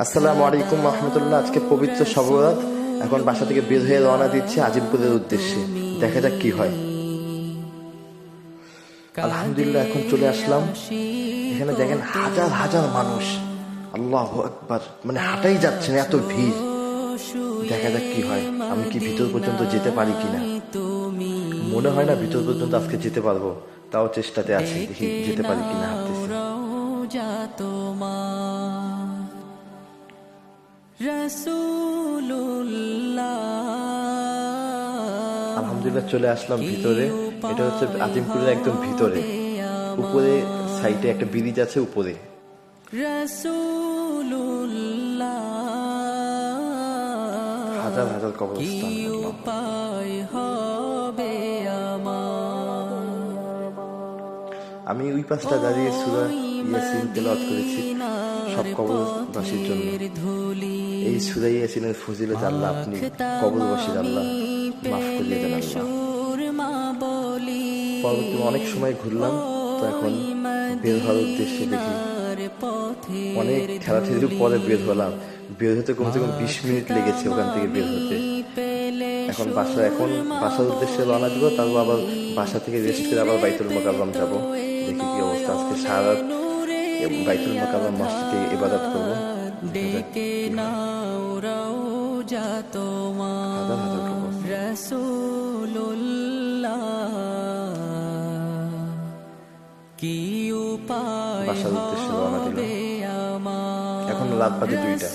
আসসালামু আলাইকুম রহমতুল্লাহ। আজকে পবিত্র শবে-বরাত। এখন বাসা থেকে বের হয়ে রওনা দিচ্ছি আজিমপুরের উদ্দেশ্যে। দেখা যাক কি হয়। আলহামদুলিল্লাহ, এখন চলে আসলাম। এখানে দেখেন হাজার হাজার মানুষ। আল্লাহু আকবার, মানে হাঁটাই যাচ্ছে না, এত ভিড়। দেখা যাক কি হয়, আমি কি ভিতর পর্যন্ত যেতে পারি কিনা। মনে হয় না ভিতর পর্যন্ত আজকে যেতে পারবো, তাও চেষ্টাতে আছি, দেখি যেতে পারি কিনা। হাঁটতেছি। আলহামদুলিল্লাহ, চলে আসলাম ভিতরে। এটা হচ্ছে আজিমপুরের একদম ভিতরে, উপরে সাইডে একটা ব্রিজ আছে উপরে। হাজার হাজার কবরস্থান। আমি ওই পাশটা দাঁড়িয়ে সূরা ইয়াসিন তেলাওয়াত করেছি সব কবরবাসীর জন্য। এই সূরা ইয়াসিনের ফজিলত আল্লাহ আপনি কবরবাসীর আল্লাহ মাফ করিয়ে দেন আল্লাহ। পরবর্তী অনেক সময় ঘুরলাম, তো এখন বের হওয়ার উদ্দেশ্যে দেখি অনেক ঠেলাঠেলির পরে বের হলাম। বের হতে কমসে কম 20 মিনিট লেগেছে ওখান থেকে বের হতে। এখন বাসার উদ্দেশ্যে রওনা দিব, তারপর আবার বাসা থেকে রেস্ট করে আবার বাইতুল মোকাররম যাব। দেখি কি অবস্থা। আজকে সারা রাত বাইতুল মোকাররম মসজিদে ইবাদত করব। বাসার উদ্দেশ্যে রওনা দিলাম। এখন রাত বাজে 2টা।